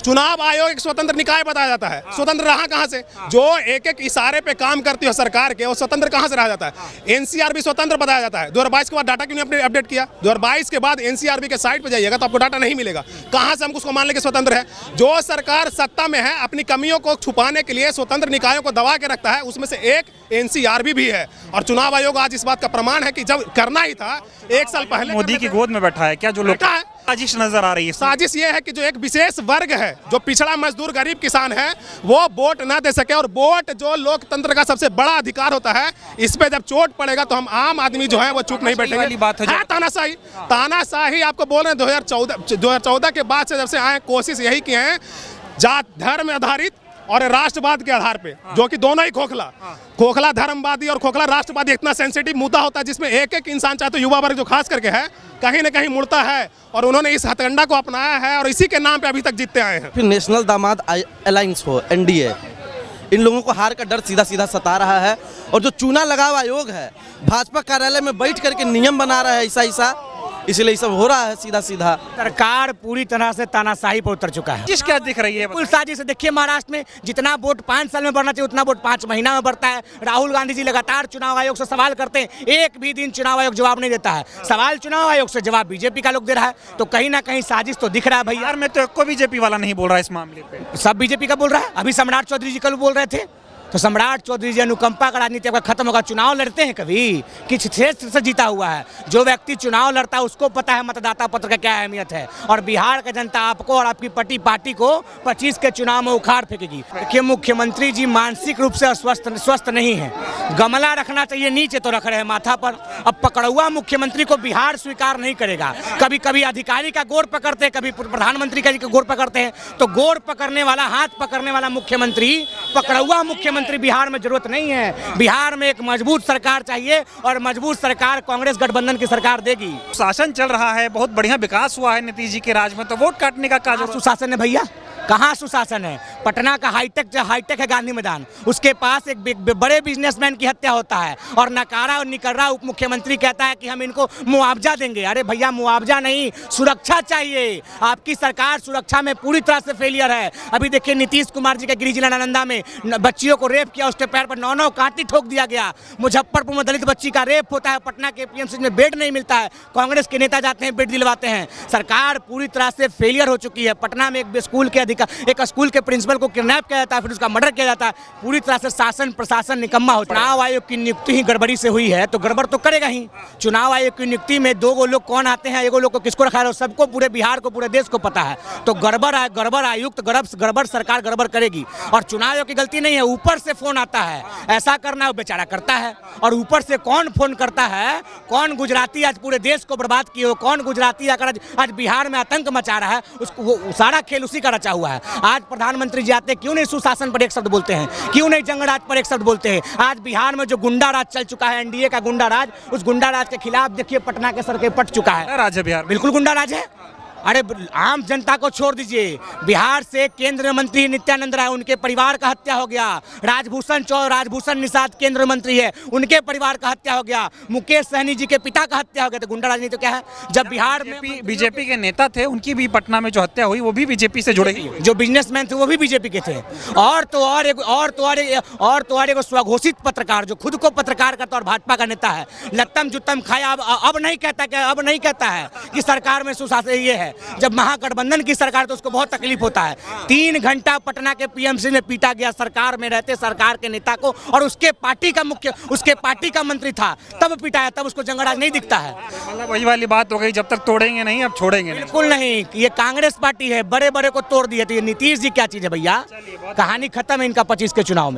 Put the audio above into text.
चुनाव आयोग एक स्वतंत्र निकाय बताया जाता है। स्वतंत्र रहा कहां से? जो एक एक इशारे पे काम करती है सरकार के, वो स्वतंत्र कहां से रहा जाता है? एनसीआरबी स्वतंत्र बताया जाता है। 2022 के बाद डाटा क्यों नहीं अपडेट किया? 2022 के बाद एनसीआरबी के साइट पे जाइएगा तो आपको डाटा नहीं मिलेगा। कहां से हम उसको मान लेंगे स्वतंत्र है? जो सरकार सत्ता में है अपनी कमियों को छुपाने के लिए स्वतंत्र निकायों को दबा के रखता है, उसमें से एक एनसीआरबी भी है। और चुनाव आयोग आज इस बात का प्रमाण है कि जब करना ही था 1 साल पहले मोदी की गोद में बैठा है क्या? जो लोग साजिश नजर आ रही है। साजिश ये है कि जो एक विशेष वर्ग है, जो पिछड़ा मजदूर गरीब किसान है, वो वोट ना दे सके। और वोट जो लोकतंत्र का सबसे बड़ा अधिकार होता है, इस पे जब चोट पड़ेगा तो हम आम आदमी जो है वो चुप नहीं बैठेंगे। बात है तानाशाही आपको बोल रहे हैं। 2014 के बाद से जब से आए कोशिश यही की है जात धर्म आधारित और राष्ट्रवाद के आधार पे, जो कि दोनों ही खोखला धर्मवादी और खोखला राष्ट्रवादी इतना सेंसिटिव मुद्दा होता है जिसमें एक एक इंसान, चाहे तो युवा वर्ग जो खास करके है, कहीं ना कहीं मुड़ता है। और उन्होंने इस हथकंडा को अपनाया है और इसी के नाम पे अभी तक जीतते आए हैं। फिर नेशनल दामाद अलायंस हो, एनडीए, इन लोगों को हार का डर सीधा सीधा सता रहा है। और जो चुनाव लगाव आयोग है, भाजपा कार्यालय में बैठ करके नियम बना रहा है ऐसा, इसलिए ये सब हो रहा है सीधा सीधा। सरकार पूरी तरह से तानाशाही पर उतर चुका है। जिस क्या दिख रही है कुल साजिश। देखिए महाराष्ट्र में जितना वोट 5 साल में बढ़ना चाहिए उतना वोट 5 महीना में बढ़ता है। राहुल गांधी जी लगातार चुनाव आयोग से सवाल करते हैं, एक भी दिन चुनाव आयोग जवाब नहीं देता है। सवाल चुनाव आयोग से, जवाब बीजेपी का लोग दे रहा है। तो कहीं ना कहीं साजिश तो दिख रहा है भैया। बिहार में तो कोई बीजेपी वाला नहीं बोल रहा है इस मामले पे। सब बीजेपी का बोल रहा है। अभी सम्राट चौधरी जी कल बोल रहे थे। तो सम्राट चौधरी जी अनुकंपा का राजनीति का खत्म होगा। चुनाव लड़ते हैं कभी? किस क्षेत्र से जीता हुआ है? जो व्यक्ति चुनाव लड़ता है उसको पता है मतदाता पत्र का क्या अहमियत है। और बिहार का जनता आपको और आपकी पार्टी को 25 के चुनाव में उखाड़ फेंकेगी। देखिए मुख्यमंत्री जी मानसिक रूप से स्वस्थ नहीं है। गमला रखना चाहिए नीचे तो रख रहे हैं माथा पर। अब पकड़ुआ मुख्यमंत्री को बिहार स्वीकार नहीं करेगा। कभी कभी अधिकारी का गोड़ पकड़ते हैं, कभी प्रधानमंत्री का गोड़ पकड़ते हैं। तो गोड़ पकड़ने वाला, हाथ पकड़ने वाला मुख्यमंत्री, पकड़ुआ मुख्यमंत्री बिहार में जरूरत नहीं है। बिहार में एक मजबूत सरकार चाहिए और मजबूत सरकार कांग्रेस गठबंधन की सरकार देगी। शासन चल रहा है, बहुत बढ़िया विकास हुआ है नीतीश जी के राज में, तो वोट काटने का क्या सुशासन है भैया? कहाँ सुशासन है? पटना का हाईटेक है गांधी मैदान, उसके पास एक बड़े बिजनेसमैन की हत्या होता है और नकारा और निकर्रा उप मुख्यमंत्री कहता है कि हम इनको मुआवजा देंगे। अरे भैया मुआवजा नहीं, सुरक्षा चाहिए। आपकी सरकार सुरक्षा में पूरी तरह से फेलियर है। अभी देखिए नीतीश कुमार जी के गृह जिला नालंदा में बच्चियों को रेप किया, उसके पैर पर 9 कांटी ठोक दिया गया। मुजफ्फरपुर में दलित बच्ची का रेप होता है, पटना के पीएमसी में बेड नहीं मिलता है, कांग्रेस के नेता जाते हैं बेड दिलवाते हैं। सरकार पूरी तरह से फेलियर हो चुकी है। पटना में एक स्कूल के प्रिंसिपल को किडनैप किया जाता है, फिर उसका मर्डर किया जाता है। पूरी तरह से शासन प्रशासन निकम्मा हो। चुनाव आयोग की नियुक्ति ही गड़बड़ी से हुई है तो गड़बड़ तो करेगा ही। चुनाव आयोग की नियुक्ति में 2 लोग कौन आते हैं, 1 लोग को किसको रखा है, सबको, पूरे बिहार को, पूरे देश को पता है। तो गड़बड़ आयुक्त गड़बड़ सरकार गड़बड़ करेगी। और चुनाव आयोग की गलती नहीं है, ऊपर से फोन आता है ऐसा करना है, वो बेचारा करता है। और ऊपर से कौन फोन करता है? कौन गुजराती आज पूरे देश को बर्बाद किए हो, कौन गुजराती आकर आज बिहार में आतंक मचा रहा है, उसको सारा खेल उसी का रचा हुआ है। आज प्रधानमंत्री जी आते, क्यों नहीं सुशासन पर एक शब्द बोलते हैं? क्यों नहीं जंगराज पर एक शब्द बोलते हैं? आज बिहार में जो गुंडा राज चल चुका है, एनडीए का गुंडा राज, उस गुंडा राज के खिलाफ देखिए पटना के सड़कें पट चुका है। राज है बिहार, बिल्कुल गुंडा राज है। अरे आम जनता को छोड़ दीजिए, बिहार से केंद्रीय मंत्री नित्यानंद राय, उनके परिवार का हत्या हो गया। राजभूषण निषाद केंद्रीय मंत्री है, उनके परिवार का हत्या हो गया। मुकेश सहनी जी के पिता का हत्या हो गया। तो गुंडा राजनीति तो क्या है? जब बिहार में बीजेपी के नेता थे, उनकी भी पटना में जो हत्या हुई वो भी बीजेपी से जुड़े, जो बिजनेसमैन थे वो भी बीजेपी के थे। और एक स्वघोषित पत्रकार जो खुद को पत्रकार करता और भाजपा का नेता है, लत्तम जुत्तम खाया, अब नहीं कहता है कि सरकार में सुशासन ये है। जब महागठबंधन की सरकार तो उसको बहुत तकलीफ होता है। 3 घंटा पटना के पीएमसी में पीटा गया सरकार में रहते सरकार के नेता को, और उसके पार्टी का मंत्री था, तब पिटाया, तब उसको जंगराज नहीं दिखता है। मतलब वही वाली बात हो गई, जब तक तोड़ेंगे नहीं अब छोड़ेंगे नहीं। बिल्कुल नहीं, ये कांग्रेस पार्टी है, बड़े को तोड़ दिए। तो ये नीतीश जी क्या चीज है भैया? कहानी खत्म है इनका 25 के चुनाव में।